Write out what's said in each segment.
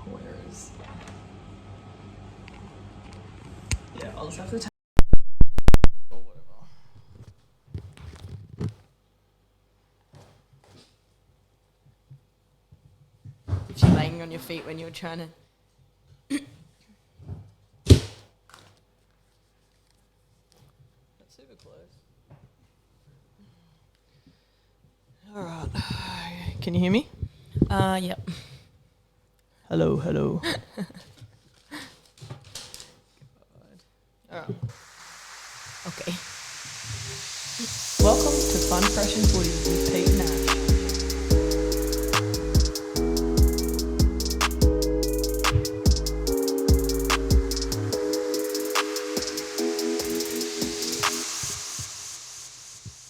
corners. Yeah, I'll just have to take or whatever. If you're laying on your feet when you're trying to... That's super close. All right. Can you hear me? Yep. Hello, hello. All right. Okay. Welcome to Fun Fresh Footy with Pete and Ash.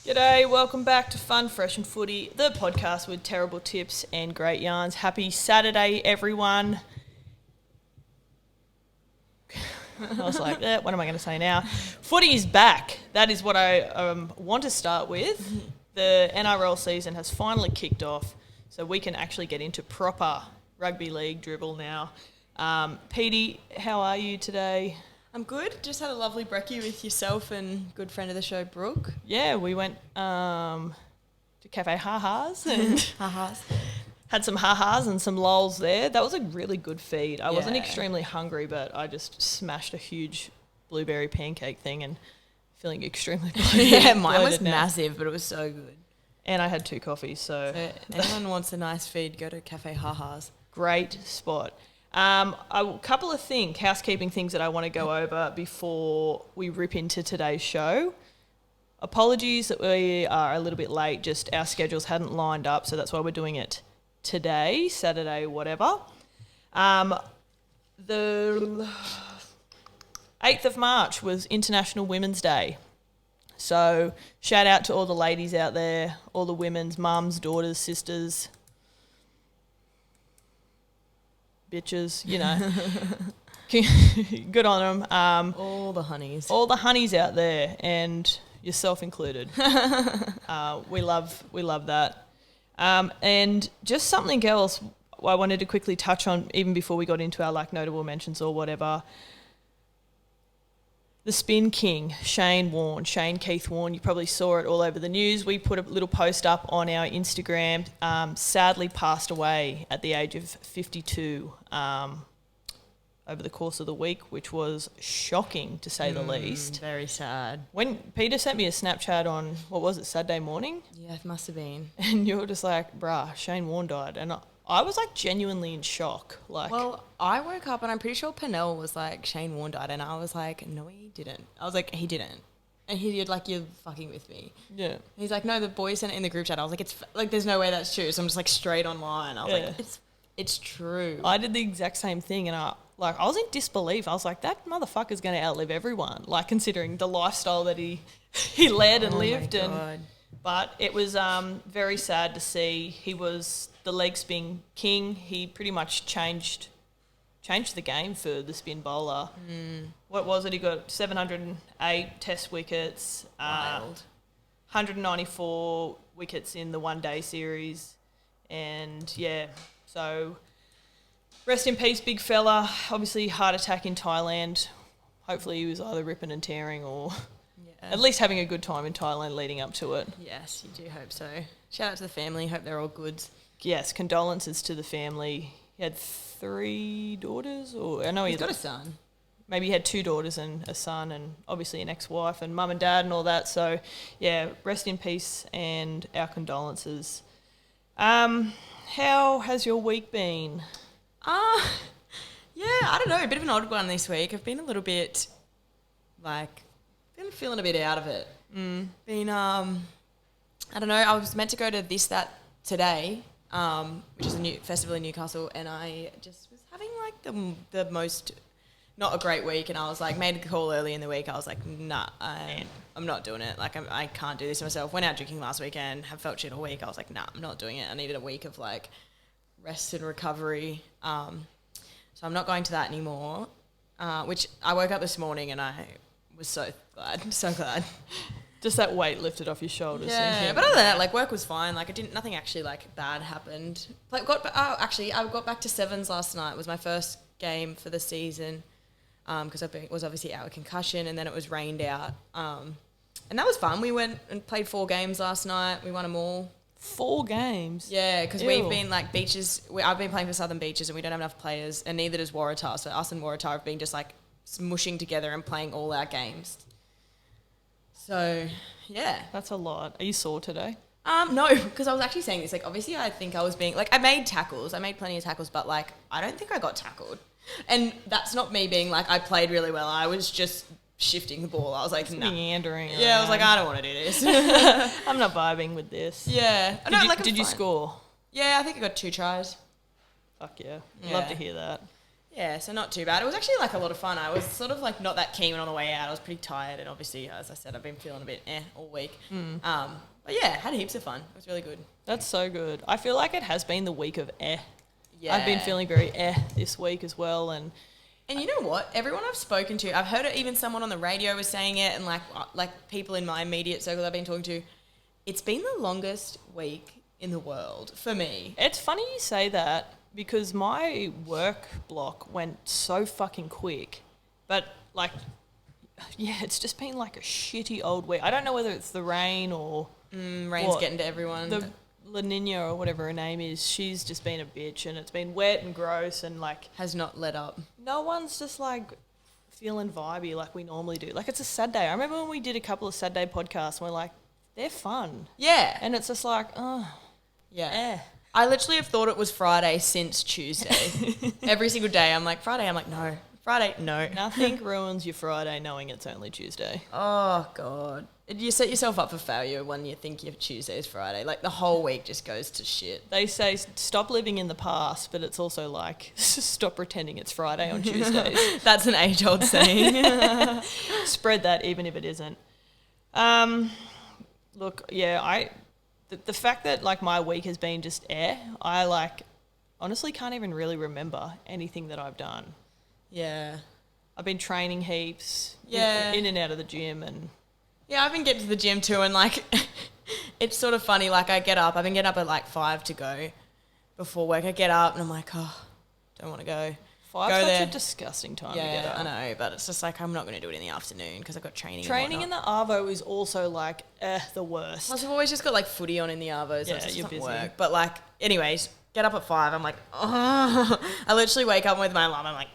G'day, welcome back to Fun Fresh Footy, the podcast with terrible tips and great yarns. Happy Saturday, everyone. I was like, what am I going to say now? Footy is back. That is what I want to start with. The NRL season has finally kicked off, so we can actually get into proper rugby league dribble now. Petey, how are you today? I'm good. Just had a lovely brekkie with yourself and good friend of the show, Brooke. Yeah, we went to Cafe Ha-Ha's and Ha-has. had some ha-has and some lols there. That was a really good feed. I wasn't Yeah. extremely hungry, but I just smashed a huge blueberry pancake thing and feeling extremely bloated. Yeah, mine was bloated now. massive, but it was so good. And I had 2 coffees, so So anyone wants a nice feed, go to Cafe Ha-has. great spot. A couple of housekeeping things that I want to go over before we rip into today's show. Apologies that we are a little bit late, just our schedules hadn't lined up, so that's why we're doing it today, Saturday, whatever. The 8th of March was International Women's Day. So shout out to all the ladies out there, all the women's mums, daughters, sisters, bitches, you know. Good on them. All the honeys. All the honeys out there, and yourself included. We love that. And just something else I wanted to quickly touch on, even before we got into our notable mentions or whatever. The Spin King, Shane Keith Warne, you probably saw it all over the news. We put a little post up on our Instagram. Sadly passed away at the age of 52 over the course of the week, which was shocking to say the least. Very sad. When Peter sent me a Snapchat on, what was it, Saturday morning? Yeah, it must have been. And you were just like, bruh, Shane Warne died. And I was genuinely in shock. Well, I woke up and I'm pretty sure Pernell was like, Shane Warne died. And I was like, no, he didn't. I was like, he didn't. And he did, you're fucking with me. Yeah. And he's like, no, the boys sent it in the group chat. I was like, it's there's no way that's true. So I'm just straight online. I was like, it's true. I did the exact same thing, and I was in disbelief. I was like, that motherfucker's going to outlive everyone, considering the lifestyle that he led and lived. My God. But it was very sad to see. He was the leg spin king. He pretty much changed the game for the spin bowler. What was it? He got 708 test wickets, Wild. 194 wickets in the one-day series, and yeah. So rest in peace, big fella. Obviously, heart attack in Thailand. Hopefully, he was either ripping and tearing or at least having a good time in Thailand leading up to it. Yes, you do hope so. Shout out to the family. Hope they're all good. Yes, condolences to the family. He had 3 daughters, or I know He's got a son. Maybe he had 2 daughters and a son, and obviously an ex-wife and mum and dad and all that. So, yeah, rest in peace and our condolences. How has your week been? Yeah, I don't know. A bit of an odd one this week. I've been a little bit, been feeling a bit out of it. Been, I don't know. I was meant to go to This That Today, which is a new festival in Newcastle, and I just was having the most not a great week, and I was made a call early in the week. I was like, nah, I'm not doing it. I can't do this to myself. Went out drinking last weekend, have felt shit all week. I was like, nah, I'm not doing it. I needed a week of rest and recovery. So I'm not going to that anymore, which I woke up this morning and I was so glad. Just that weight lifted off your shoulders. Yeah, but other than that, like, work was fine. Like, nothing actually, like, bad happened. Like, I got back to sevens last night. It was my first game for the season because I was obviously out with concussion, and then it was rained out. And that was fun. We went and played 4 games last night. We won them all. 4 games? Yeah, because we've been, like, I've been playing for Southern Beaches, and we don't have enough players, and neither does Waratah. So us and Waratah have been just, like, smushing together and playing all our games. So, yeah. That's a lot. Are you sore today? No, because I was actually saying this. Like, obviously, I think I was being... Like, I made tackles. I made plenty of tackles, but, like, I don't think I got tackled. And that's not me being, like, I played really well. I was just shifting the ball. I was like, nah. Meandering around. Yeah, I was like, I don't want to do this. I'm not vibing with this. Yeah. Did you score? Yeah, I think I got 2 tries. Fuck yeah. Love to hear that. Yeah, so not too bad. It was actually, like, a lot of fun. I was sort of, like, not that keen on the way out. I was pretty tired, and obviously, as I said, I've been feeling a bit all week. But yeah, had heaps of fun. It was really good. That's so good. I feel like it has been the week of Yeah. I've been feeling very this week as well, and you know what? Everyone I've spoken to, I've heard it, even someone on the radio was saying it, and like people in my immediate circle I've been talking to, it's been the longest week in the world for me. It's funny you say that because my work block went so fucking quick, but like, yeah, it's just been like a shitty old week. I don't know whether it's the rain or rain's getting to everyone. The La Nina or whatever her name is, she's just been a bitch, and it's been wet and gross, and like has not let up. No one's just like feeling vibey like we normally do. Like, it's a sad day. I remember when we did a couple of sad day podcasts, and we're like, they're fun. Yeah. And it's just like, yeah. I literally have thought it was Friday since Tuesday. Every single day I'm like, Friday, I'm like, no. Friday, no. Nothing ruins your Friday knowing it's only Tuesday. Oh, God. You set yourself up for failure when you think your Tuesday is Friday. Like, the whole week just goes to shit. They say stop living in the past, but it's also like stop pretending it's Friday on Tuesdays. That's an age-old saying. Spread that even if it isn't. Look, yeah, the fact that like my week has been just I like honestly can't even really remember anything that I've done. Yeah. I've been training heaps. Yeah. In and out of the gym and... Yeah, I've been getting to the gym too, and like, it's sort of funny. Like, I've been getting up at like 5 to go before work. I get up and I'm like, oh, don't want to go. 5's such a disgusting time to get up. I know, but it's just like I'm not going to do it in the afternoon because I've got training. Training in the Arvo is also like the worst. Plus, I've always just got like footy on in the Arvo, so yeah, it's just you're busy. Work. But like, anyways, get up at 5. I'm like, oh. I literally wake up with my alarm. I'm like,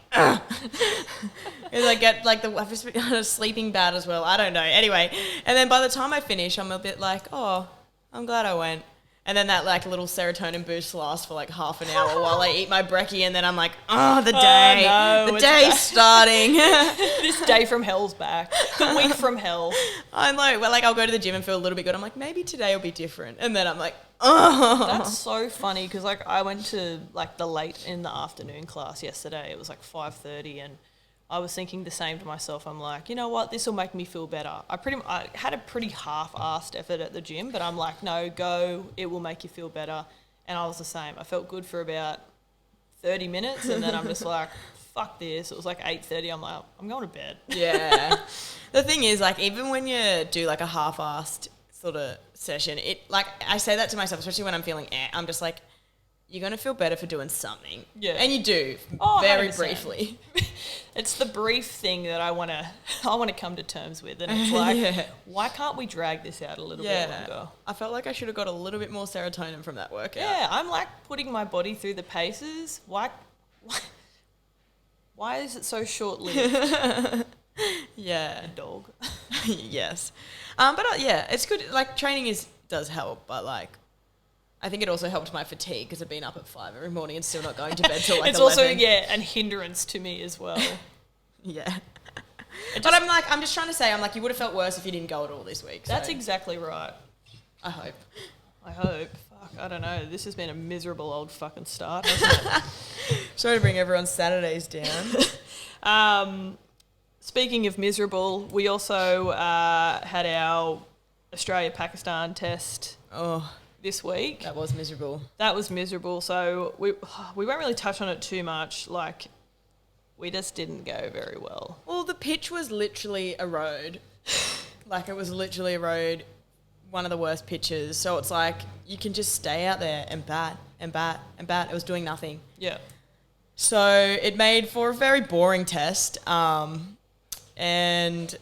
and I get like I've just been on a sleeping bag as well. I don't know. Anyway, and then by the time I finish, I'm a bit like, oh, I'm glad I went. And then that like little serotonin boost lasts for like half an hour while I eat my brekkie, and then I'm like, oh, the day, the day's starting. This day from hell's back. The week from hell. I'm like, well, like I'll go to the gym and feel a little bit good. I'm like, maybe today will be different. And then I'm like, oh. That's so funny because like I went to like the late in the afternoon class yesterday. It was like 5:30 and I was thinking the same to myself. I'm like, you know what? This will make me feel better. I had a pretty half-assed effort at the gym, but I'm like, no, go. It will make you feel better. And I was the same. I felt good for about 30 minutes, and then I'm just like, fuck this. It was like 8:30. I'm like, I'm going to bed. Yeah. The thing is, like, even when you do like a half-assed sort of session, it like I say that to myself, especially when I'm feeling I'm just like, you're going to feel better for doing something. Yeah. And you do, very 100%. Briefly. It's the brief thing that I want to come to terms with. And it's like, why can't we drag this out a little bit longer? I felt like I should have got a little bit more serotonin from that workout. Yeah, I'm like putting my body through the paces. Why is it so short-lived? Yeah. Dog. Yes. But yeah, it's good. Like, training does help, but like, I think it also helped my fatigue because I've been up at 5 every morning and still not going to bed till like it's 11. Also, an hindrance to me as well. Yeah. But I'm just trying to say, you would have felt worse if you didn't go at all this week. So. That's exactly right. I hope. Fuck, I don't know. This has been a miserable old fucking start, hasn't it? Sorry to bring everyone's Saturdays down. Speaking of miserable, we also had our Australia-Pakistan test. This week. That was miserable. So we won't really touch on it too much. Like, we just didn't go very well. Well, the pitch was literally a road. Like, it was literally a road, one of the worst pitches. So it's like you can just stay out there and bat and bat and bat. It was doing nothing. Yeah. So it made for a very boring test. And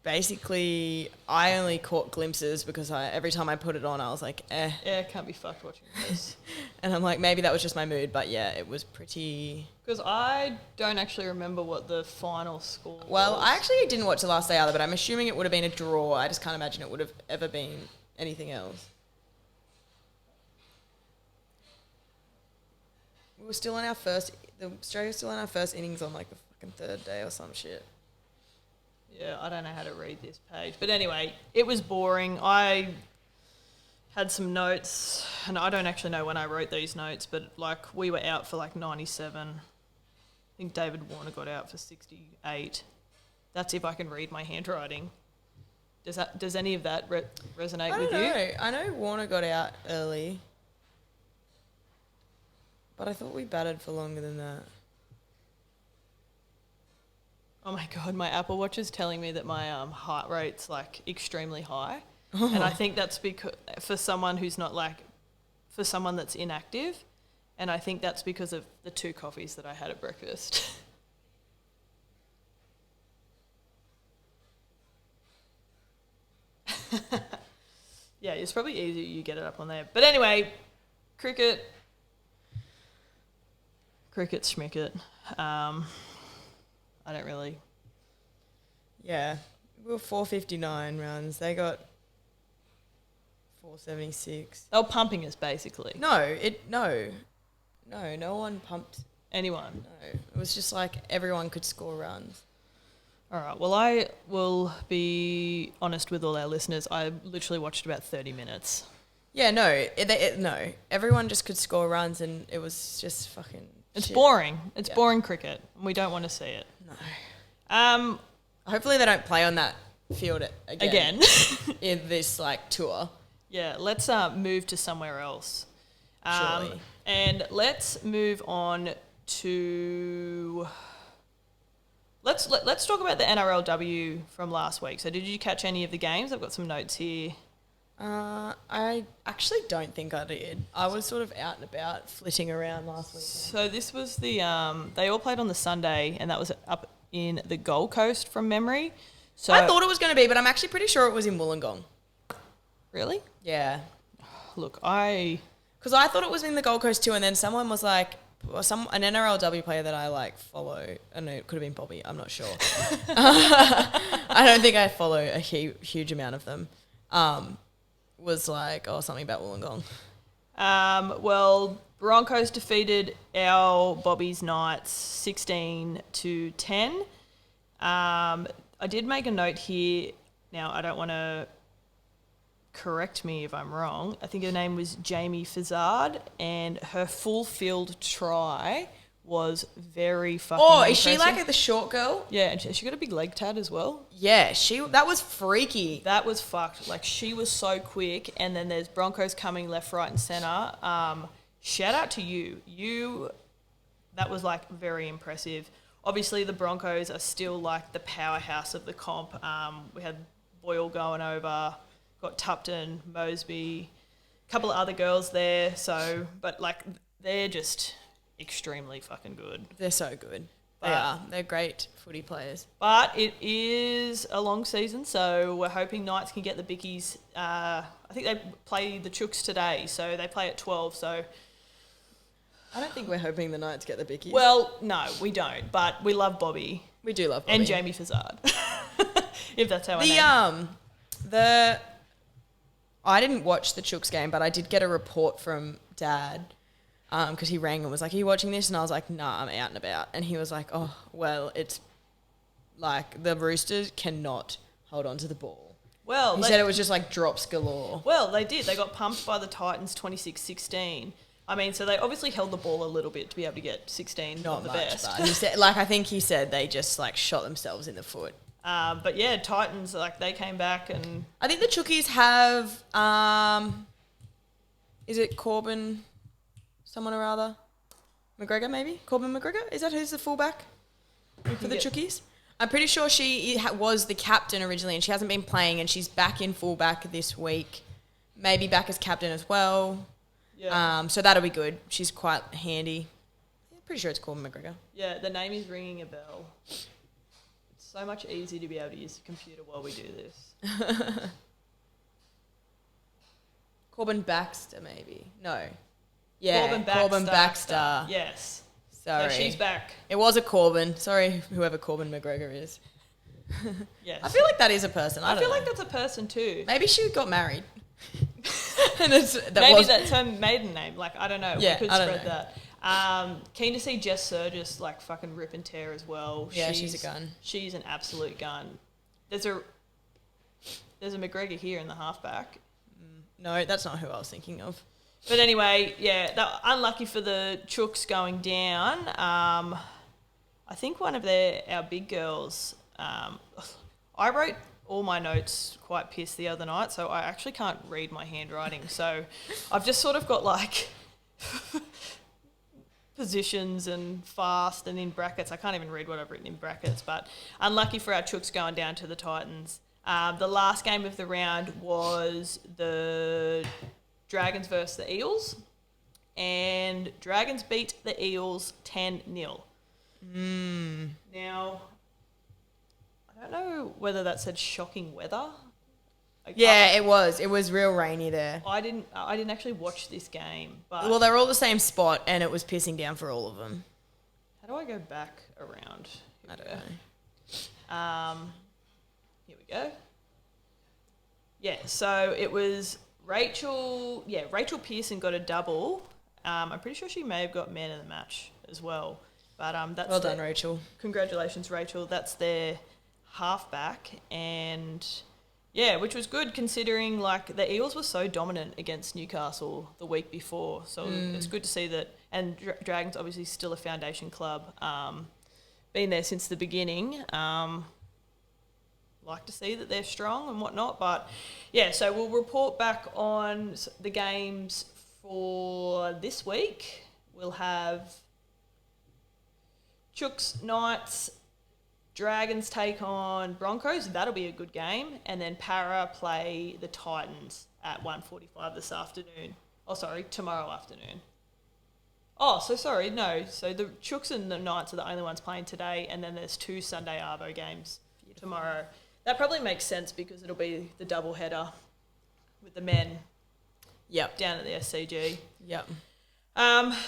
basically I only caught glimpses because every time I put it on, I was like, eh. Yeah, can't be fucked watching this. And I'm like, maybe that was just my mood. But yeah, it was pretty... Because I don't actually remember what the final score Well, was. I actually didn't watch the last day either, but I'm assuming it would have been a draw. I just can't imagine it would have ever been anything else. We were still in our first... The Australia was still in our first innings on like the fucking third day or some shit. Yeah, I don't know how to read this page. But anyway, it was boring. I had some notes, and I don't actually know when I wrote these notes, but like we were out for like 97. I think David Warner got out for 68. That's if I can read my handwriting. Does any of that resonate with you? I know Warner got out early, but I thought we batted for longer than that. Oh my God, my Apple Watch is telling me that my heart rate's like extremely high. And I think that's because for someone who's not like, for someone that's inactive, and I think that's because of the 2 coffees that I had at breakfast. Yeah, it's probably easier you get it up on there. But anyway, cricket, schmicket. I don't really... Yeah, we were 459 runs. They got 476. They were pumping us, basically. No one pumped Anyone. No, it was just like everyone could score runs. All right, well, I will be honest with all our listeners. I literally watched about 30 minutes. Yeah, no, no. Everyone just could score runs and it was just fucking It's shit. boring. It's boring cricket, and we don't want to see it. No. Hopefully they don't play on that field again. In this, like, tour. Yeah, let's move to somewhere else. Surely. And let's move on to... Let's talk about the NRLW from last week. So did you catch any of the games? I've got some notes here. I actually don't think I did. I was sort of out and about, flitting around last week. So this was the... they all played on the Sunday, and that was up in the Gold Coast from memory. So I thought it was going to be, but I'm actually pretty sure it was in Wollongong. Really? Yeah. Look, Because I thought it was in the Gold Coast too, and then someone was like... an NRLW player that I like follow, I don't know, it could have been Bobby, I'm not sure. I don't think I follow a huge amount of them. Was like, something about Wollongong. Well, Broncos defeated our Bobby's Knights 16-10. I did make a note here. Now, I don't want to correct me if I'm wrong. I think her name was Jamie Fizzard, and her full field try was very fucking impressive. Is she like the short girl? Yeah, and she got a big leg tat as well. Yeah, that was freaky. That was fucked. Like, she was so quick, and then there's Broncos coming left, right, and centre. Shout out to you. That was, like, very impressive. Obviously, the Broncos are still, like, the powerhouse of the comp. We had Boyle going over, got Tupton, Mosby, a couple of other girls there. So, but, like, they're just extremely fucking good. They're so good. They are. They're great footy players. But it is a long season, so we're hoping Knights can get the bickies. I think they play the Chooks today, so they play at 12. So I don't think we're hoping the Knights get the bickies. Well, no, we don't. But we love Bobby. We do love Bobby. And Jamie Fizzard. If that's how I name I didn't watch the Chooks game, but I did get a report from Dad because he rang and was like, "Are you watching this?" And I was like, "Nah, I'm out and about." And he was like, "Oh, well, it's like the Roosters cannot hold on to the ball." Well, he said it was just like drops galore. Well, they did. They got pumped by the Titans 26-16. I mean, so they obviously held the ball a little bit to be able to get 16. Not the much, best. but he said, I think he said they just like shot themselves in the foot. But yeah, Titans, like, they came back and... I think the Chookies have, is it Corbin, someone or other? McGregor, maybe? Corbin McGregor? Is that who's the fullback for the Chookies? I'm pretty sure she was the captain originally, and she hasn't been playing, and she's back in fullback this week. Maybe back as captain as well. Yeah. So that'll be good. She's quite handy. I'm pretty sure it's Corbin McGregor. Yeah, the name is ringing a bell. It's so much easier to be able to use the computer while we do this. Corbin Baxter, maybe. No. Yeah, Corbin Baxter. Yes. Sorry. So she's back. It was a Corbin. Sorry, whoever Corbin McGregor is. Yes. I feel like that is a person. I feel know. like that's a person too. Maybe she got married. And Maybe that's her maiden name. Like, I don't know. Yeah, we could I don't spread that. Keen to see Jess Surgis like fucking rip and tear as well. Yeah, she's a gun. She's an absolute gun. There's a McGregor here in the halfback. No, that's not who I was thinking of. But anyway, yeah, unlucky for the Chooks going down. I think one of our big girls, I wrote all my notes quite pissed the other night, so I actually can't read my handwriting. So I've just sort of got like positions and fast and in brackets. I can't even read what I've written in brackets, but unlucky for our Chooks going down to the Titans. The last game of the round was the Dragons versus the Eels, and Dragons beat the Eels 10-0. Now, I don't know whether that said shocking weather. Yeah, it was. It was real rainy there. I didn't actually watch this game, but Well, they're all the same spot, and it was pissing down for all of them. how do I go back around? I don't know. Here we go. Yeah, so it was Rachel Pearson got a double. I'm pretty sure she may have got man of the match as well. But that's Well done, Rachel. Congratulations, Rachel. That's their halfback, and yeah, which was good considering like the Eels were so dominant against Newcastle the week before. So it's good to see that. And Dragons obviously still a foundation club, been there since the beginning. Like to see that they're strong and whatnot, but yeah. So we'll report back on the games for this week. We'll have Chooks Knights, Dragons take on Broncos. That'll be a good game. And then Para play the Titans at 1:45 this afternoon. Oh, sorry, tomorrow afternoon. Oh, so sorry, no. So the Chooks and the Knights are the only ones playing today, and then there's 2 Sunday Arvo games tomorrow. That probably makes sense because it'll be the double header with the men down at the SCG. Yep.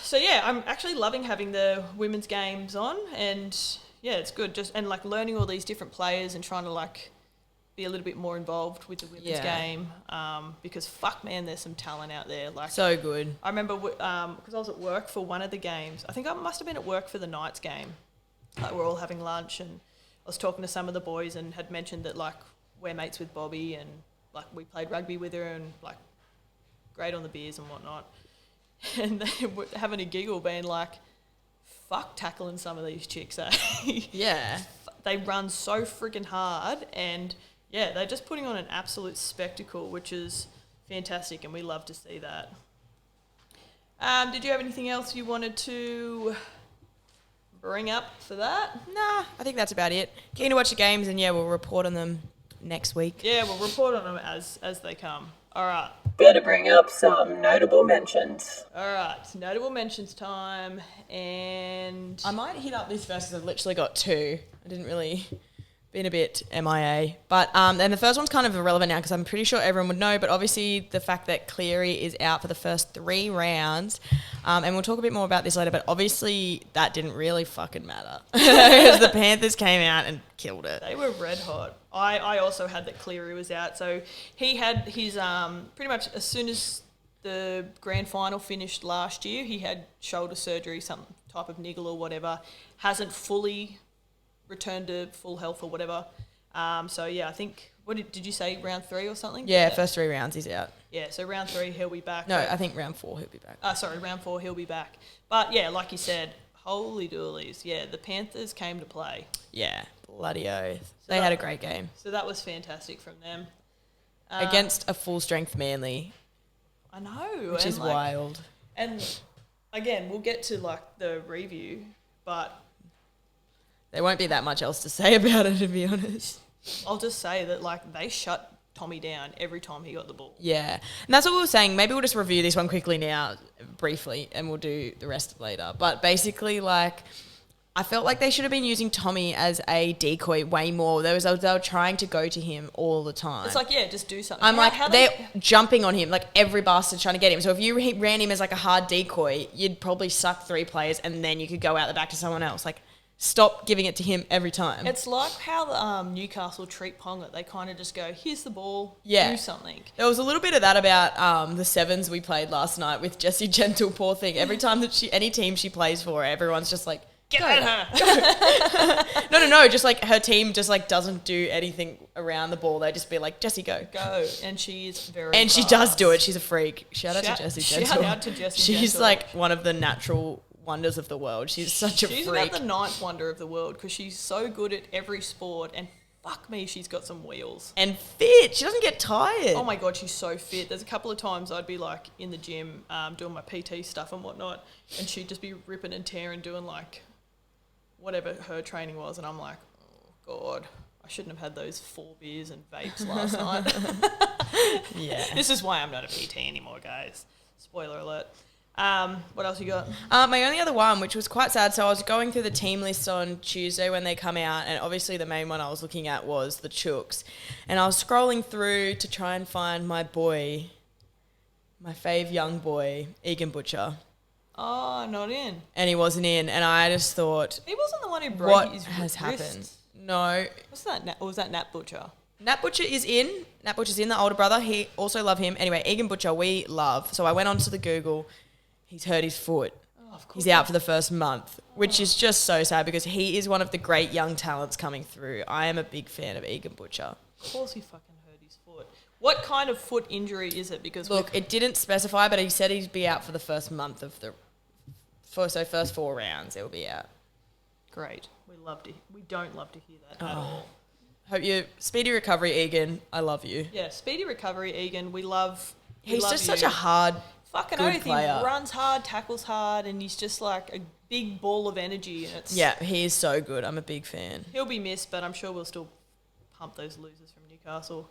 So yeah, I'm actually loving having the women's games on, and yeah, it's good. Just and like learning all these different players and trying to like be a little bit more involved with the women's game. Because fuck man, there's some talent out there. Like So good. I remember because I was at work for one of the games. I think I must have been at work for the Knights game. Like we're all having lunch, and I was talking to some of the boys and had mentioned that like we're mates with Bobby and like we played rugby with her and like great on the beers and whatnot. And they were having a giggle being like, fuck tackling some of these chicks, eh? Yeah. They run so freaking hard, and yeah, they're just putting on an absolute spectacle, which is fantastic, and we love to see that. Did you have anything else you wanted to bring up for that? Nah, I think that's about it. Keen to watch the games, and yeah, we'll report on them next week. Yeah, we'll report on them as they come. All right. Better bring up some notable mentions. All right, notable mentions time, and I might hit up this first because I've literally got 2. I didn't really... Been a bit MIA. But and the first one's kind of irrelevant now because I'm pretty sure everyone would know, but obviously the fact that Cleary is out for the first 3 rounds, and we'll talk a bit more about this later, but obviously that didn't really fucking matter because the Panthers came out and killed it. They were red hot. I also had that Cleary was out, so he had his pretty much as soon as the grand final finished last year, he had shoulder surgery, some type of niggle or whatever, hasn't fully returned to full health or whatever. So yeah, I think what did you say, round 3 or something? Yeah, first 3 rounds he's out. Yeah, so round 3 he'll be back. No, I think round 4 he'll be back. Sorry, round 4 he'll be back. But yeah, like you said, holy doolies, yeah, the Panthers came to play. Yeah, bloody oath. They had a great game. So that was fantastic from them. Against a full strength Manly. I know. Which is wild. And again, we'll get to like the review, but There won't be that much else to say about it, to be honest. I'll just say that, like, they shut Tommy down every time he got the ball. Yeah. And that's what we were saying. Maybe we'll just review this one quickly now, briefly, and we'll do the rest later. But basically, like, I felt like they should have been using Tommy as a decoy way more. They were trying to go to him all the time. It's like, yeah, just do something. I'm they're jumping on him, like every bastard trying to get him. So if you ran him as like a hard decoy, you'd probably suck 3 players and then you could go out the back to someone else. Like, stop giving it to him every time. It's like how the Newcastle treat Ponga. They kind of just go, here's the ball, Yeah. do something. There was a little bit of that about the sevens we played last night with Jessie Gentle, poor thing. Every time that any team she plays for, everyone's just like, Get at her. No. Just like her team just like doesn't do anything around the ball. They just be like, Jessie, go. Go. And she is very And she fast. does do it. She's a freak. Shout out to Jessie Gentle. Shout out to Jessie She's Gentle. like one of the natural wonders of the world. She's such a She's freak. about the 9th wonder of the world because she's so good at every sport, and fuck me, she's got some wheels. And fit. She doesn't get tired. Oh my God, she's so fit. There's a couple of times I'd be like in the gym doing my PT stuff and whatnot, and she'd just be ripping and tearing doing like whatever her training was, and I'm like, oh God, I shouldn't have had those 4 beers and vapes last night. Yeah. This is why I'm not a PT anymore, guys. Spoiler alert. What else you got? My only other one, which was quite sad, so I was going through the team list on Tuesday when they come out, and obviously the main one I was looking at was the Chooks. And I was scrolling through to try and find my boy, my fave young boy, Egan Butcher. Oh, not in. And he wasn't in, and I just thought, He wasn't the one who broke what his has wrist. happened? No. What's that? Or was that Nat Butcher? Nat Butcher is in. Nat Butcher's in, the older brother. He also love him. Anyway, Egan Butcher, we love. So I went onto the Google. He's hurt his foot. Oh, of course. He's out for the first month, which is just so sad because he is one of the great young talents coming through. I am a big fan of Egan Butcher. Of course he fucking hurt his foot. What kind of foot injury is it? Because Look, it didn't specify, but he said he'd be out for the first month of first 4 rounds. He'll be out. Great. We don't love to hear that at all. Hope you speedy recovery, Egan. I love you. Yeah, speedy recovery, Egan. We love. He's love just you. such a hard, fucking good oath. player. He runs hard, tackles hard, and he's just like a big ball of energy. And it's Yeah, he is so good. I'm a big fan. he'll be missed, but I'm sure we'll still pump those losers from Newcastle.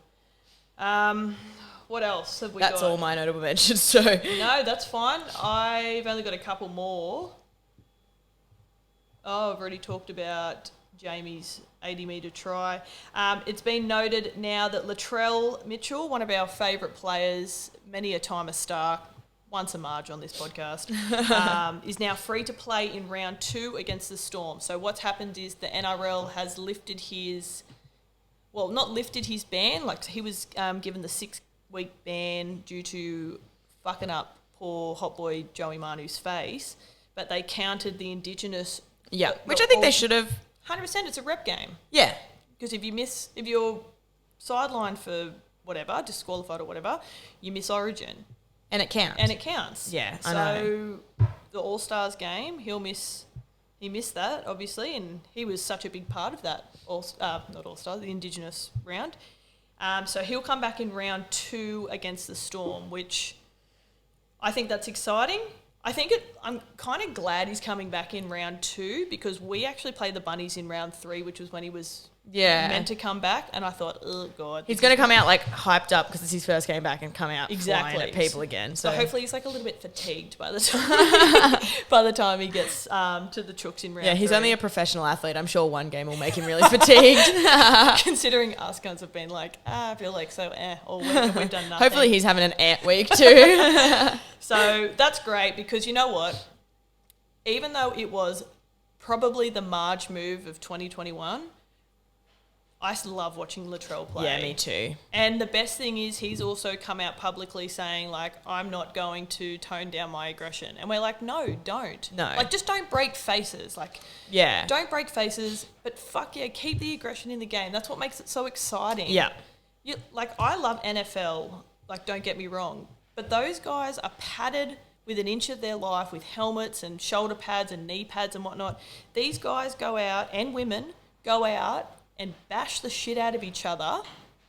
What else have we got? That's all my notable mentions. So No, that's fine. I've only got a couple more. Oh, I've already talked about Jamie's 80-metre try. It's been noted now that Latrell Mitchell, one of our favourite players, many a time a star, once a Marge on this podcast, is now free to play in round 2 against the Storm. So what's happened is the NRL has lifted his... Well, not lifted his ban. Like, he was given the 6-week ban due to fucking up poor hot boy Joey Manu's face, but they counted the Indigenous... yeah, which I think they should have. 100%, it's a rep game. Yeah, Because if you're sidelined for whatever, disqualified or whatever, you miss Origin. and it counts. And it counts. Yeah, so I know. the All-Stars game, he missed that, obviously, and he was such a big part of that, not All-Stars, the Indigenous round. So he'll come back in round 2 against the Storm, which I think that's exciting. I'm kind of glad he's coming back in round 2 because we actually played the Bunnies in round 3, which was when he was meant to come back, and I thought, oh God. He's going to come out like hyped up because it's his first game back and come out Exactly. flying at people again. So So hopefully he's like a little bit fatigued by the time he gets to the Chooks in round yeah, he's 3. only a professional athlete. I'm sure one game will make him really fatigued. Considering us guys have been like, I feel like so all week and we've done nothing. Hopefully he's having an ant week too. So that's great because you know what? Even though it was probably the Marge move of 2021, I love watching Latrell play. Yeah, me too. And the best thing is he's also come out publicly saying, like, I'm not going to tone down my aggression. And we're like, no, don't. No. Like, just don't break faces. Like, Yeah. don't break faces, but fuck yeah, keep the aggression in the game. That's what makes it so exciting. Yeah. I love NFL, like, don't get me wrong, but those guys are padded with an inch of their life with helmets and shoulder pads and knee pads and whatnot. These guys go out, and women go out and bash the shit out of each other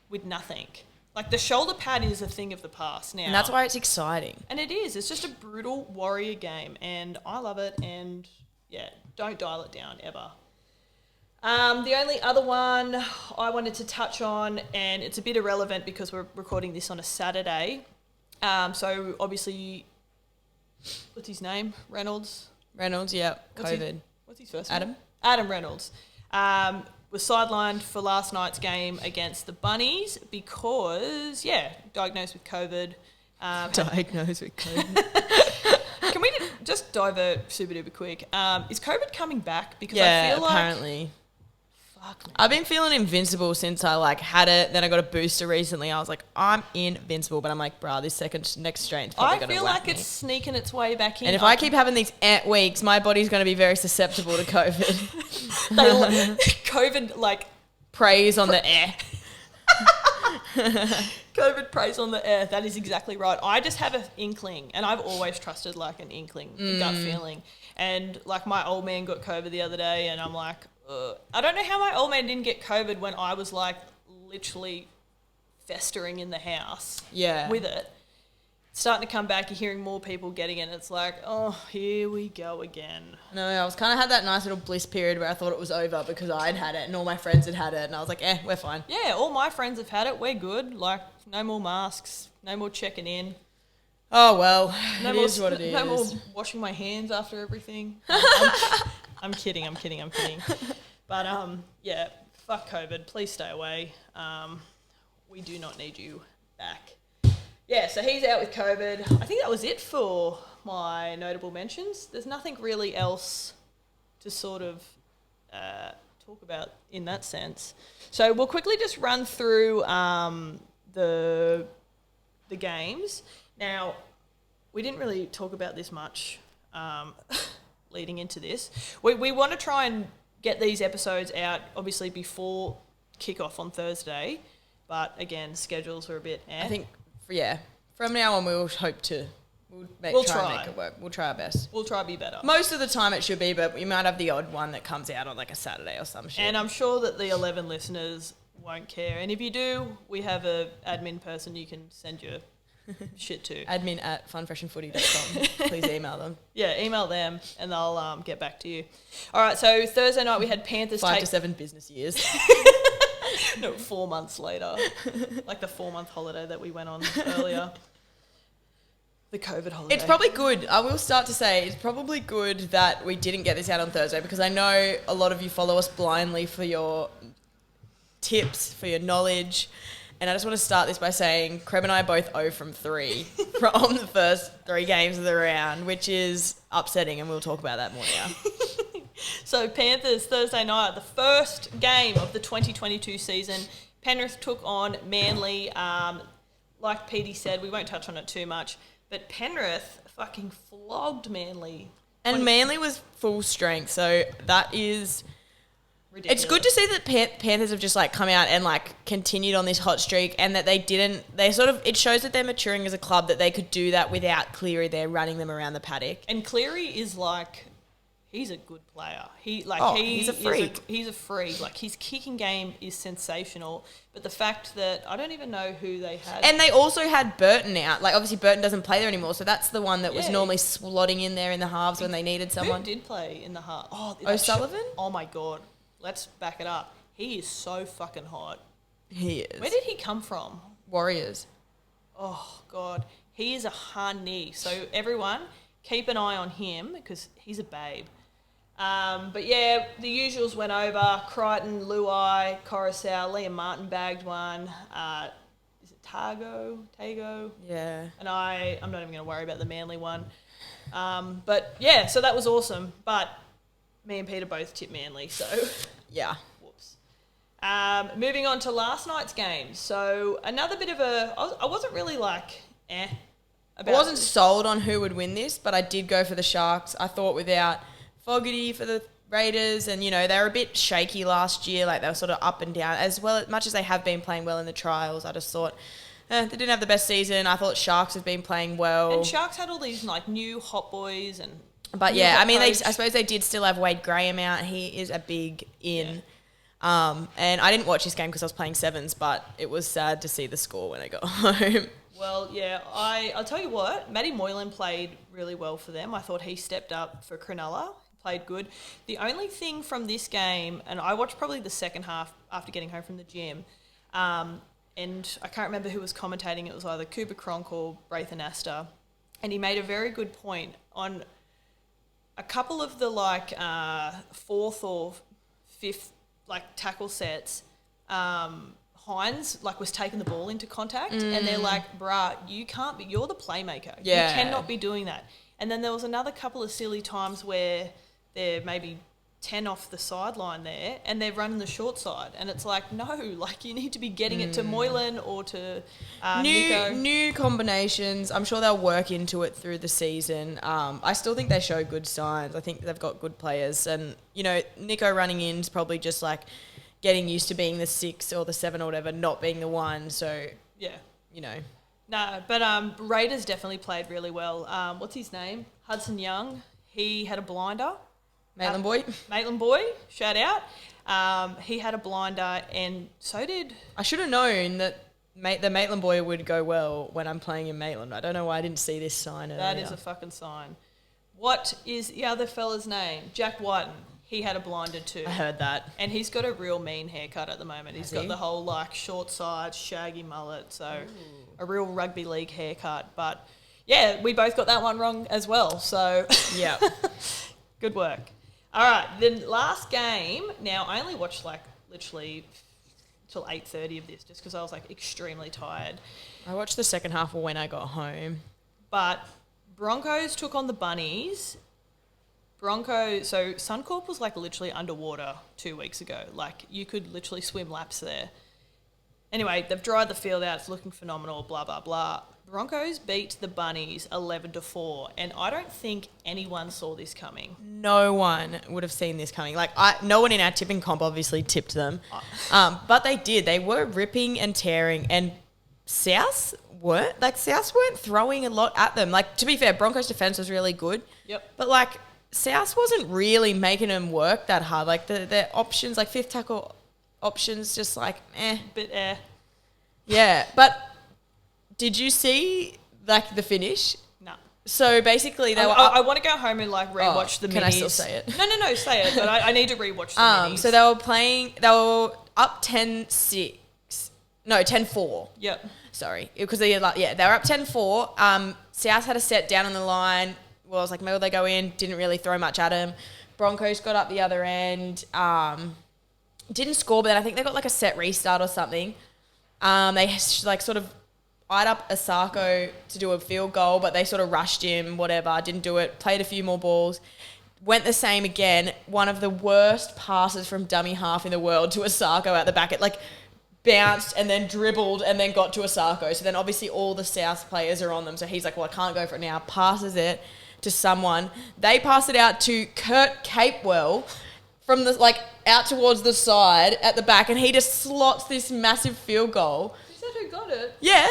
with nothing. Like, the shoulder pad is a thing of the past now. And that's why it's exciting. And it is. It's just a brutal warrior game, and I love it, and, yeah, don't dial it down ever. The only other one I wanted to touch on, and it's a bit irrelevant because we're recording this on a Saturday. So obviously, what's his name? Reynolds, yeah, COVID. What's his first Adam? name? Adam Reynolds. Was sidelined for last night's game against the Bunnies because, diagnosed with COVID. Diagnosed with COVID. Can we just divert super duper quick? Is COVID coming back? Because I Yeah, feel like... apparently. Fuck, man. I've been feeling invincible since I had it. Then I got a booster recently. I was like, I'm invincible, but I'm like, bruh, this next strain's probably going to I feel whack like me. it's sneaking its way back in. And if I keep having these weeks, my body's going to be very susceptible to COVID. COVID, like... Preys on the air. COVID preys on the air. That is exactly right. I just have an inkling, and I've always trusted like an inkling, a gut feeling. And like my old man got COVID the other day, and I'm like, ugh. I don't know how my old man didn't get COVID when I was like literally festering in the house with it. It's starting to come back. You're hearing more people getting it. And it's like, oh, here we go again. No, I was kind of had that nice little bliss period where I thought it was over because I'd had it and all my friends had had it, and I was like, we're fine. Yeah, all my friends have had it. We're good. Like, no more masks, no more checking in. Oh, well, No it more, is what it is. No more washing my hands after everything. I'm kidding. But, fuck COVID. Please stay away. We do not need you back. Yeah, so he's out with COVID. I think that was it for my notable mentions. There's nothing really else to sort of talk about in that sense. So we'll quickly just run through the games. Now, we didn't really talk about this much leading into this. We want to try and get these episodes out, obviously, before kickoff on Thursday. But, again, schedules are a bit I think, from now on we'll hope to... We'll try and make it work. We'll try our best. We'll try to be better. Most of the time it should be, but we might have the odd one that comes out on like a Saturday or some shit. And I'm sure that the 11 listeners won't care. And if you do, we have a admin person you can send your shit to. Admin at funfreshandfooty.com. Please email them. Yeah, email them and they'll get back to you. All right, so Thursday night we had Panthers 5 to 7 business years. No, 4 months later. Like the 4-month holiday that we went on earlier. The COVID holiday. It's probably good. I will start to say it's probably good that we didn't get this out on Thursday because I know a lot of you follow us blindly for your tips, for your knowledge. And I just want to start this by saying Creb and I are both 0 from 3 from the first 3 games of the round, which is upsetting, and we'll talk about that more now. So Panthers, Thursday night, the first game of the 2022 season. Penrith took on Manly. Like Petey said, we won't touch on it too much, but Penrith fucking flogged Manly. And Manly was full strength, so that is... Ridiculous. It's good to see that Panthers have just like come out and like continued on this hot streak, and that it shows that they're maturing as a club, that they could do that without Cleary there running them around the paddock. And Cleary is like, he's a good player. He's a freak. He's a freak. Like, his kicking game is sensational. But the fact that I don't even know who they had. And they also had Burton out. Like, obviously Burton doesn't play there anymore, so that's the one that was Yeah. normally slotting in there in the halves when they needed someone. Who did play in the half? Oh, O'Sullivan? Oh my God. Let's back it up. He is so fucking hot. He is. Where did he come from? Warriors. Oh, God. He is a honey. So, everyone, keep an eye on him because he's a babe. But, yeah, the usuals went over. Crichton, Luai, Coruscant, Liam Martin bagged one. Is it Tago? Yeah. And I'm not even going to worry about the Manly one. But, yeah, so that was awesome. But me and Peter both tipped Manly, so... Yeah. Whoops. Moving on to last night's game. So another bit of I wasn't really like, about... I wasn't sold on who would win this, but I did go for the Sharks. I thought without Fogarty for the Raiders, and, you know, they were a bit shaky last year. Like, they were sort of up and down. As much as they have been playing well in the trials, I just thought... they didn't have the best season. I thought Sharks have been playing well. And Sharks had all these, like, new hot boys and... But yeah, I mean, I suppose they did still have Wade Graham out. He is a big in. Yeah. And I didn't watch this game because I was playing sevens, but it was sad to see the score when I got home. Well, yeah, I'll tell you what, Matty Moylan played really well for them. I thought he stepped up for Cronulla. played good. The only thing from this game, and I watched probably the second half after getting home from the gym, and I can't remember who was commentating. It was either Cooper Cronk or Braithen Astor, and he made a very good point on a couple of the fourth or fifth tackle sets. Hines was taking the ball into contact, and they're like, bruh, you're the playmaker. Yeah. You cannot be doing that. And then there was another couple of silly times where they're maybe 10 off the sideline there and they're running the short side, and it's like, no, you need to be getting it to Moylan or to Nico. New combinations. I'm sure they'll work into it through the season. I still think they show good signs. I think they've got good players, and Nico running in is probably just getting used to being the 6 or the 7 or whatever, not being the 1. So yeah, No, but Raiders definitely played really well. What's his name? Hudson Young. He had a blinder. Maitland Boy, shout out. He had a blinder, and so did... I should have known that the Maitland boy would go well when I'm playing in Maitland. I don't know why I didn't see this sign earlier. That is a fucking sign. What is the other fella's name? Jack Whiten. He had a blinder too. I heard that. And he's got a real mean haircut at the moment. He's got the whole short side, shaggy mullet. So a real rugby league haircut. But yeah, we both got that one wrong as well. So yeah, good work. All right, then last game. Now I only watched literally till 8:30 of this, just because I was extremely tired. I watched the second half when I got home. But Broncos took on the Bunnies. So Suncorp was literally underwater 2 weeks ago. You could literally swim laps there. Anyway, they've dried the field out. It's looking phenomenal, blah, blah, blah. Broncos beat the Bunnies 11-4, and I don't think anyone saw this coming. No one would have seen this coming. No one in our tipping comp obviously tipped them. But they did. They were ripping and tearing, and South weren't throwing a lot at them. To be fair, Broncos' defence was really good. Yep. But South wasn't really making them work that hard. Their options, fifth tackle options, just eh. Bit eh. Yeah, but did you see the finish? No. So basically, they were. I want to go home and rewatch the minis. Can I still say it? No, say it. But I need to rewatch the minis. So they were playing. They were up 10-6. No, 10-4. Yep. Sorry, because they were up 10-4. South had a set down on the line. Well, I was maybe they go in. Didn't really throw much at him. Broncos got up the other end. Didn't score, but then I think they got a set restart or something. They sort of eyed up Asako to do a field goal, but they sort of rushed him, whatever, didn't do it, played a few more balls. Went the same again. One of the worst passes from dummy half in the world to Asako at the back. It bounced and then dribbled and then got to Asako. So then obviously all the South players are on them. So he's well, I can't go for it now. Passes it to someone. They pass it out to Kurt Capewell from the out towards the side at the back, and he just slots this massive field goal. Is that who got it? Yeah.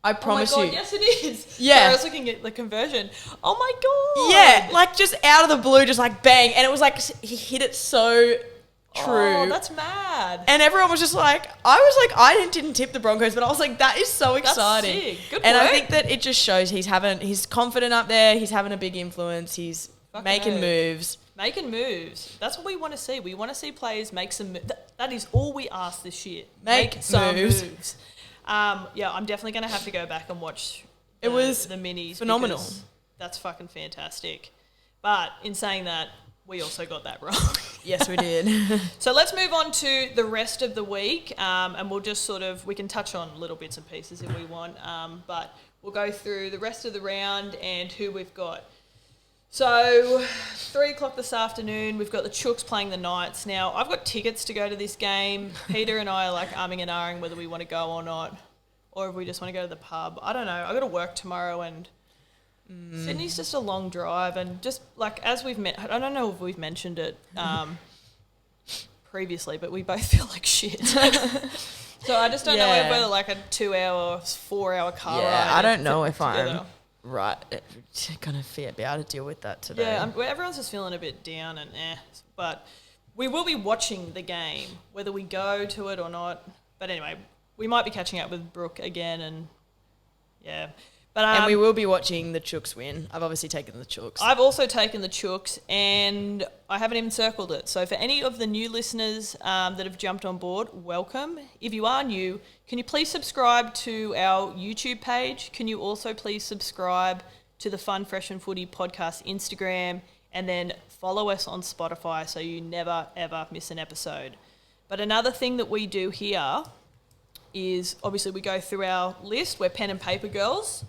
I promise you. Oh my you. God, yes it is. Yeah. Sorry, I was looking at the conversion. Oh my God. Yeah, just out of the blue, just bang. And it was he hit it so true. Oh, that's mad. And everyone was just I didn't tip the Broncos, but I was that is so exciting. That's sick. Good and work. I think that it just shows he's confident up there. He's having a big influence. He's making moves. Making moves. That's what we want to see. We want to see players make some moves. That is all we ask this year. Make some moves. moves. Yeah, I'm definitely going to have to go back and watch it was the minis. Phenomenal. That's fucking fantastic. But in saying that, we also got that wrong. Yes, we did. So let's move on to the rest of the week, and we'll just we can touch on little bits and pieces if we want, but we'll go through the rest of the round and who we've got. So 3 o'clock this afternoon, we've got the Chooks playing the Knights. Now, I've got tickets to go to this game. Peter and I are umming and ahhing whether we want to go or not, or if we just want to go to the pub. I don't know. I've got to work tomorrow, and Sydney's just a long drive, and just as we've met, I don't know if we've mentioned it previously, but we both feel like shit. So I just don't know whether a 2 hour, 4 hour car ride. I don't know if I'm gonna be able to deal with that today. Yeah, everyone's just feeling a bit down and but we will be watching the game, whether we go to it or not. But anyway, we might be catching up with Brooke again, and yeah. And we will be watching the Chooks win. I've obviously taken the Chooks. I've also taken the Chooks, and I haven't even circled it. So for any of the new listeners that have jumped on board, welcome. If you are new, can you please subscribe to our YouTube page? Can you also please subscribe to the Fun Fresh and Footy podcast Instagram, and then follow us on Spotify so you never, ever miss an episode. But another thing that we do here is obviously we go through our list. We're pen and paper girls.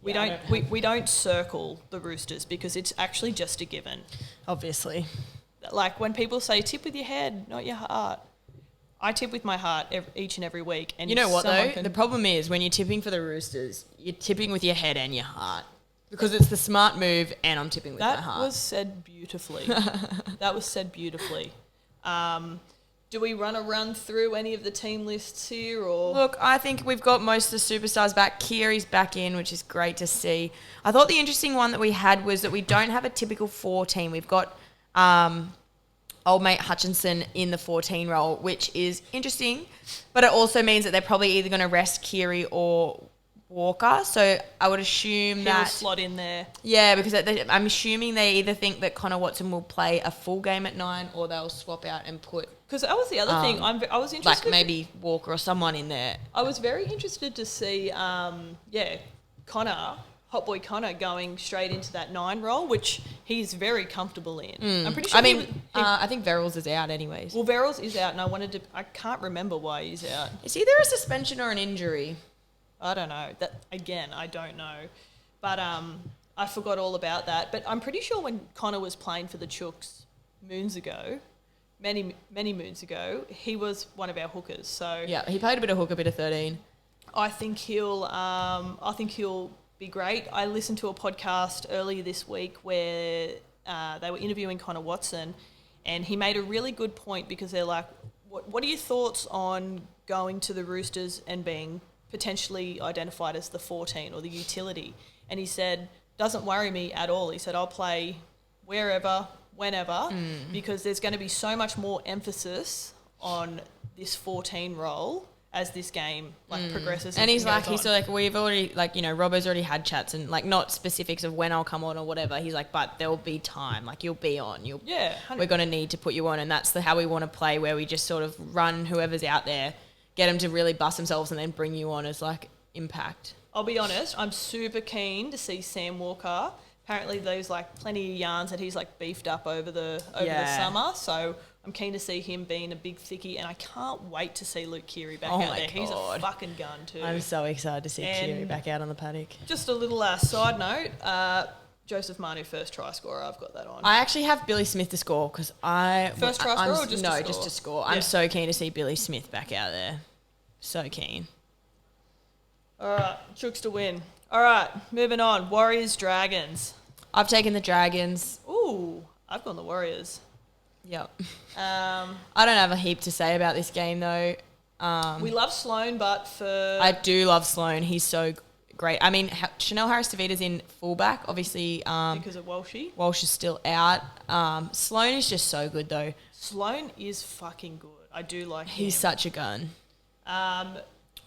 We don't circle the Roosters because it's actually just a given. Obviously. Like when people say tip with your head, not your heart. I tip with my heart each and every week. And you know what though? The problem is when you're tipping for the Roosters, you're tipping with your head and your heart. Because it's the smart move and I'm tipping with my heart. That was said beautifully. Do we run through any of the team lists here? Or Look, I think we've got most of the superstars back. Kiri's back in, which is great to see. I thought the interesting one that we had was that we don't have a typical 14. We've got old mate Hutchinson in the 14 role, which is interesting. But it also means that they're probably either going to rest Kiri or Walker. So I would assume he'll slot in there. Yeah, because I'm assuming they either think that Connor Watson will play a full game at 9 or they'll swap out and put... Because that was the other thing. I was interested... Like maybe Walker or someone in there. I was very interested to see, Connor, Hot Boy Connor, going straight into that 9 role, which he's very comfortable in. I'm pretty sure I think Verrills is out anyways. Well, Verrills is out, and I can't remember why he's out. Is either a suspension or an injury? I don't know. I don't know. But I forgot all about that. But I'm pretty sure when Connor was playing for the Chooks many moons ago, he was one of our hookers. So yeah, he played a bit of hooker, a bit of 13. I think he'll be great. I listened to a podcast earlier this week where they were interviewing Connor Watson, and he made a really good point because they're like, what are your thoughts on going to the Roosters and being potentially identified as the 14 or the utility? And he said, doesn't worry me at all. He said, I'll play wherever, whenever, because there's going to be so much more emphasis on this 14 role as this game progresses. And he's like, we've already, Robbo's already had chats and not specifics of when I'll come on or whatever. He's like, but there'll be time. You'll be on. We're going to need to put you on, and that's how we want to play, where we just sort of run whoever's out there, get them to really bust themselves and then bring you on as impact. I'll be honest, I'm super keen to see Sam Walker. Apparently there's plenty of yarns that he's beefed up over the summer, so I'm keen to see him being a big thickie, and I can't wait to see Luke Keary back out there. God. He's a fucking gun too. I'm so excited to see Keary back out on the paddock. Just a little side note, Joseph Manu first try scorer, I've got that on. I actually have Billy Smith to score because First try scorer or just to score? Just to score. Yeah. I'm so keen to see Billy Smith back out there. So keen. All right, Chooks to win. All right, moving on. Warriors, Dragons. I've taken the Dragons. Ooh, I've gone the Warriors. Yep. I don't have a heap to say about this game though. We love Sloan, but I do love Sloan. He's so great. I mean, Chanel Harris-Tavita's in fullback, obviously. Because of Walshy. Walsh is still out. Sloan is just so good though. Sloan is fucking good. I do like him. He's such a gun.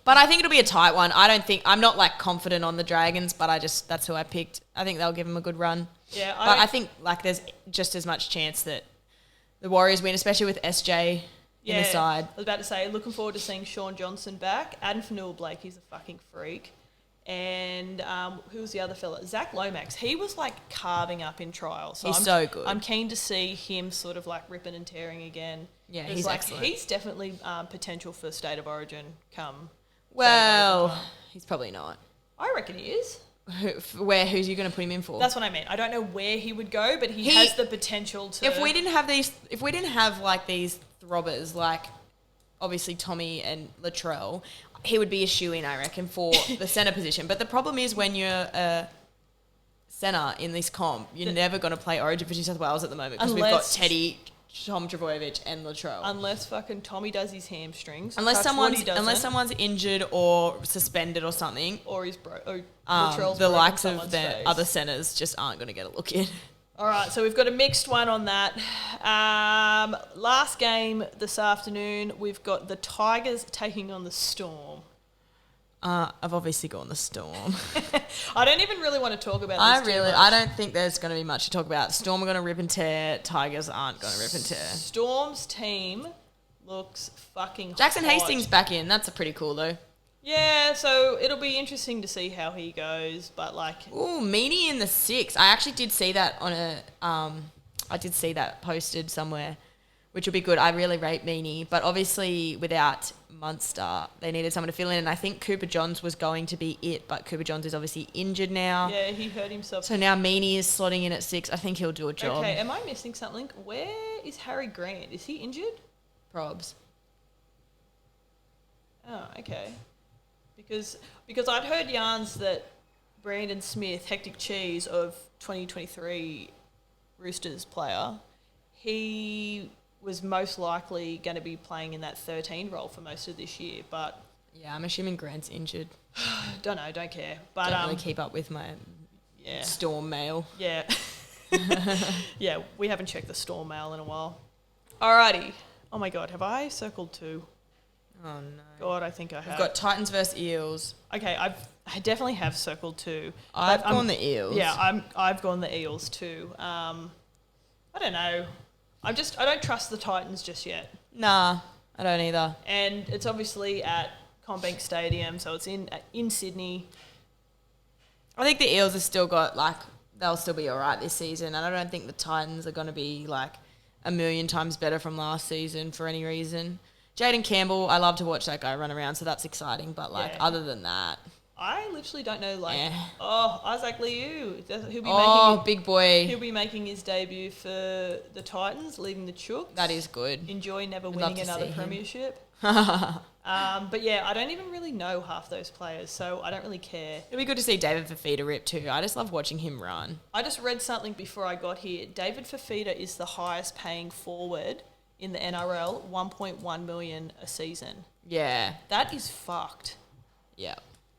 But I think it'll be a tight one. I'm not confident on the Dragons, but that's who I picked. I think they'll give them a good run. Yeah. But I think there's just as much chance that the Warriors win, especially with SJ in the side. I was about to say, looking forward to seeing Sean Johnson back. Adam Fanua-Blake, he's a fucking freak. And who was the other fella? Zach Lomax. He was carving up in trials. He's so good. I'm keen to see him sort of ripping and tearing again. Yeah, he's excellent. He's definitely potential for State of Origin come. Well, he's probably not. I reckon he is. Who's you going to put him in for? That's what I mean. I don't know where he would go, but he has the potential to. If we didn't have these throbbers obviously Tommy and Latrell, he would be a shoe-in, I reckon, for the centre position. But the problem is when you're a centre in this comp, you're never going to play Origin for New South Wales at the moment because we've got Teddy, Tom Trbojevic and Latrell. Unless fucking Tommy does his hamstrings. Unless someone's injured or suspended or something. Or he's the likes of the other centres just aren't going to get a look in. All right, so we've got a mixed one on that. Last game this afternoon, we've got the Tigers taking on the Storm. I've obviously gone the Storm. I don't even really want to talk about this too much. I don't think there's going to be much to talk about. Storm are going to rip and tear. Tigers aren't going to rip and tear. Storm's team looks fucking Jackson hot. Hastings back in. That's pretty cool, though. Yeah, so it'll be interesting to see how he goes, but like... Ooh, Meaney in the 6. I actually did see that on a... I did see that posted somewhere, which will be good. I really rate Meaney, but obviously without Munster, they needed someone to fill in, and I think Cooper Johns was going to be it, but Cooper Johns is obviously injured now. Yeah, he hurt himself. So now Meaney is slotting in at 6. I think he'll do a job. Okay, am I missing something? Where is Harry Grant? Is he injured? Probs. Oh, okay. Because I'd heard yarns that Brandon Smith, Hectic Cheese of 2023 Roosters player, he was most likely going to be playing in that 13 role for most of this year, but... Yeah, I'm assuming Grant's injured. Don't know, don't care. But don't really keep up with my Storm mail. Yeah. Yeah, we haven't checked the Storm mail in a while. Alrighty. Oh my God, have I circled 2? Oh no. God, I think I have. We've got Titans versus Eels. Okay, I definitely have circled 2. I've gone the Eels. Yeah, I've gone the Eels too. I don't know. I don't trust the Titans just yet. Nah, I don't either. And it's obviously at Combank Stadium, so it's in Sydney. I think the Eels have still got, like, they'll still be all right this season, and I don't think the Titans are going to be, like, a million times better from last season for any reason. Jaden Campbell, I love to watch that guy run around, so that's exciting, but, like, other than that... I literally don't know, like, Yeah. Isaac Liu. Big boy. He'll be making his debut for the Titans, leading the Chooks. That is good. Enjoy never We'd love winning to another see him. premiership. But yeah, I don't even really know half those players, so I don't really care. It'd be good to see David Fafita rip too. I just love watching him run. I just read something before I got here. David Fafita is the highest paying forward in the NRL, 1.1 million a season. Yeah. That is fucked. Yeah.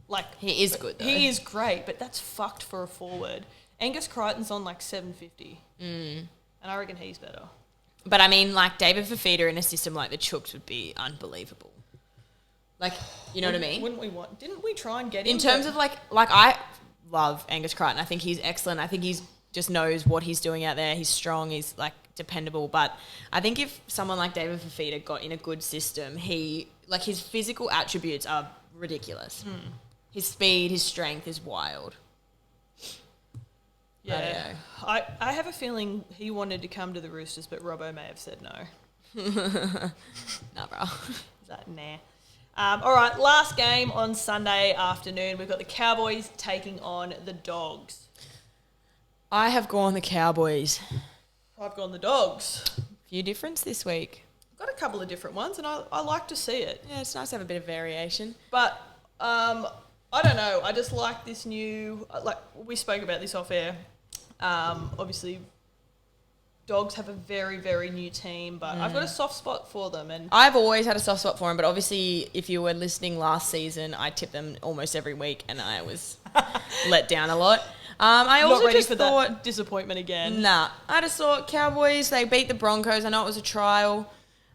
Like, he is good though. He is great, but that's fucked for a forward. Angus Crichton's on like 750. And I reckon he's better. But I mean, like, David Fafita in a system like the Chooks would be unbelievable. Like, you know what I mean? Didn't we try and get him? In terms of like I love Angus Crichton. I think he's excellent. I think he's just knows what he's doing out there. He's strong. He's like dependable. But I think if someone like David Fafita got in a good system, his physical attributes are ridiculous. His speed, his strength is wild. Yeah. I have a feeling he wanted to come to the Roosters, but Robbo may have said no. Nah, bro. Is that nah? All right, last game on Sunday afternoon. We've got the Cowboys taking on the Dogs. I have gone the Cowboys. I've gone the Dogs. Few difference this week. I've got a couple of different ones, and I like to see it. Yeah, it's nice to have a bit of variation. But I don't know. I just like this new... Like, we spoke about this off air. Obviously, Dogs have a very, very new team, but I've got a soft spot for them. And I've always had a soft spot for them, but obviously, if you were listening last season, I tipped them almost every week, and I was let down a lot. I also not ready just for thought that disappointment again. Nah, I just thought Cowboys. They beat the Broncos. I know it was a trial,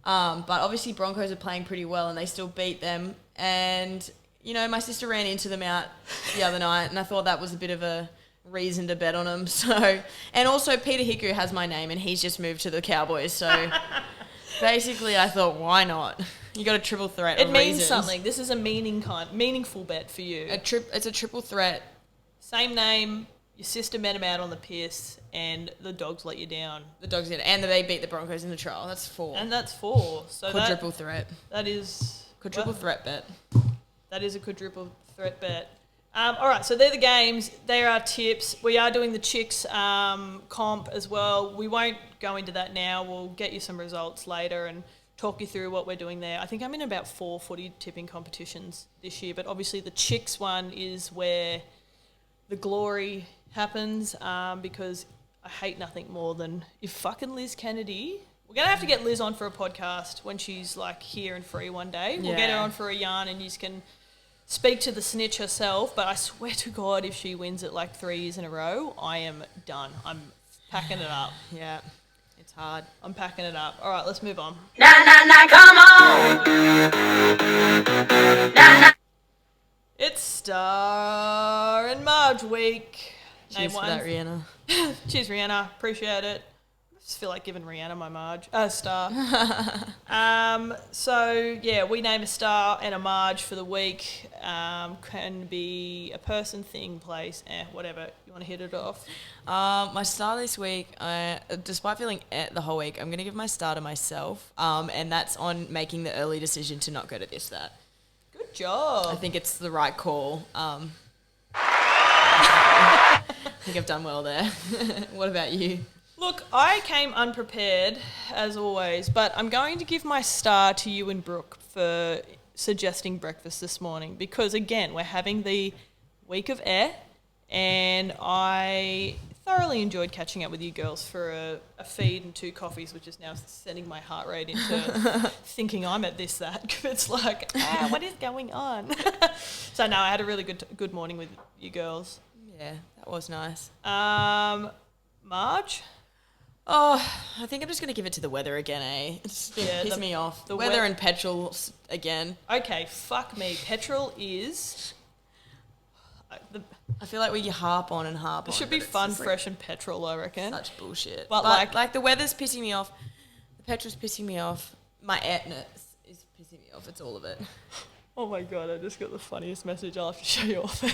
but obviously Broncos are playing pretty well, and they still beat them. And you know, my sister ran into them out the other night, and I thought that was a bit of a reason to bet on them. So, and also Peter Hiku has my name, and he's just moved to the Cowboys. So, basically, I thought, why not? You got a triple threat. It of means reasons. something. This is a meaningful bet for you. It's a triple threat. Same name. Your sister met him out on the piss, and the Dogs let you down. The Dogs did, and they beat the Broncos in the trial. That's 4. And that's 4. So Quadruple threat. That is Quadruple threat bet. That is a quadruple threat bet. All right, so they're the games. They are our tips. We are doing the Chicks comp as well. We won't go into that now. We'll get you some results later and talk you through what we're doing there. I think I'm in about 4 footy tipping competitions this year, but obviously the Chicks one is where the glory happens because I hate nothing more than if fucking Liz Kennedy... We're going to have to get Liz on for a podcast when she's like here and free one day. We'll get her on for a yarn and you can speak to the snitch herself. But I swear to God, if she wins it like 3 years in a row, I am done. I'm packing it up. Yeah, it's hard. I'm packing it up. All right, let's move on. Nah, come on. Nah. Star and Marge week. Cheers for that, Rihanna. Cheers, Rihanna. Appreciate it. I just feel like giving Rihanna my star. So, yeah, we name a star and a Marge for the week. Can be a person, thing, place, whatever. You want to hit it off? My star this week, despite feeling the whole week, I'm going to give my star to myself. And that's on making the early decision to not go to this, that. Good job. I think it's the right call. I think I've done well there. What about you? Look, I came unprepared, as always, but I'm going to give my star to you and Brooke for suggesting breakfast this morning because, again, we're having the week of air and I thoroughly enjoyed catching up with you girls for a feed and 2 coffees, which is now sending my heart rate into thinking I'm at this, that. It's like, what is going on? So, no, I had a really good morning with you girls. Yeah, that was nice. Marge? Oh, I think I'm just going to give it to the weather again, eh? It's pissed me off. The weather and petrol again. Okay, fuck me. Petrol is... I feel like we harp on and harp on. It should be Fun Fresh and petrol, I reckon. Such bullshit. But like the weather's pissing me off. The petrol's pissing me off. My airness is pissing me off. It's all of it. Oh my God, I just got the funniest message. I'll have to show you off.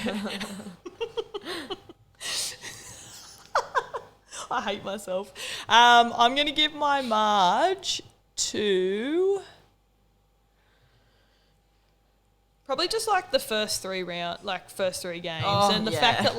I hate myself. I'm going to give my Marge to probably just like the first 3 games. And the fact that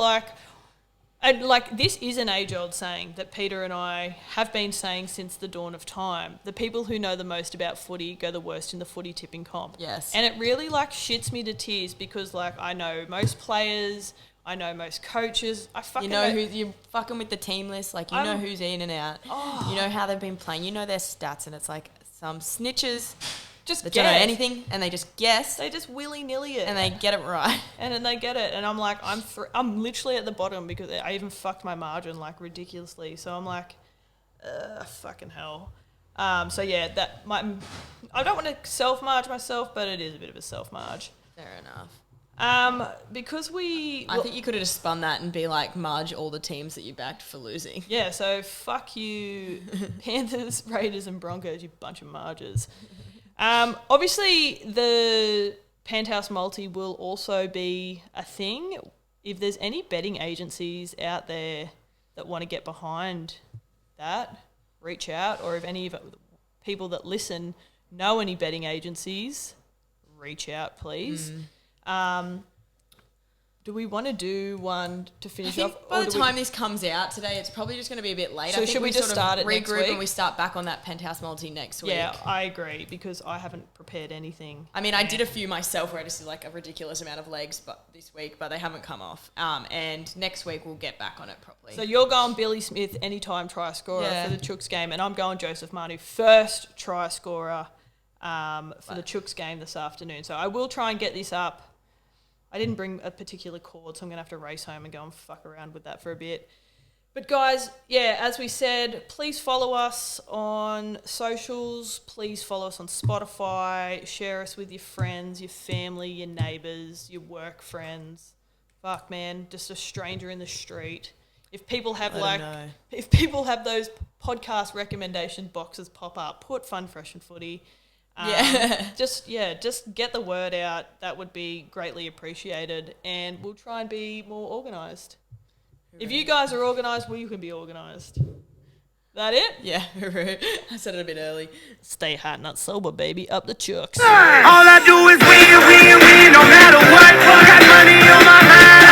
this is an age-old saying that Peter and I have been saying since the dawn of time. The people who know the most about footy go the worst in the footy tipping comp. Yes. And it really shits me to tears because I know most players, I know most coaches. You know who you're fucking with the team list. You know who's in and out. You know how they've been playing. You know their stats, and it's like some snitches that don't know anything, and they just guess. They just willy-nilly it, and they get it right. And then they get it, and I'm like, I'm literally at the bottom because I even fucked my margin ridiculously. So I'm like, fucking hell. So yeah, I don't want to self-marge myself, but it is a bit of a self-marge. Fair enough. Because I think you could have just spun that and be like, Marge all the teams that you backed for losing. Yeah, so fuck you, Panthers, Raiders and Broncos, you bunch of Marges. Obviously, the Penthouse Multi will also be a thing. If there's any betting agencies out there that want to get behind that, reach out. Or if any of the people that listen know any betting agencies, reach out, please. Do we want to do one to finish off? By the time this comes out today, it's probably just going to be a bit late. So should we just start it next week? And we start back on that Penthouse Multi next week? Yeah, I agree because I haven't prepared anything. I mean, I did a few myself where I just did a ridiculous amount of legs this week, but they haven't come off. And next week we'll get back on it properly. So you're going Billy Smith anytime try scorer for the Chooks game, and I'm going Joseph Manu first try scorer for the Chooks game this afternoon. So I will try and get this up. I didn't bring a particular cord, so I'm going to have to race home and go and fuck around with that for a bit. But guys, yeah, as we said, please follow us on socials. Please follow us on Spotify. Share us with your friends, your family, your neighbours, your work friends. Fuck, man, just a stranger in the street. If people have if people have those podcast recommendation boxes pop up, put Fun Fresh and Footy. Just get the word out. That would be greatly appreciated, and we'll try and be more organised. If you guys are organised, well, you can be organised. That it? Yeah, I said it a bit early. Stay hot, not sober, baby. Up the Chooks. All I do is win, win, win, no matter what. Got money on my mind.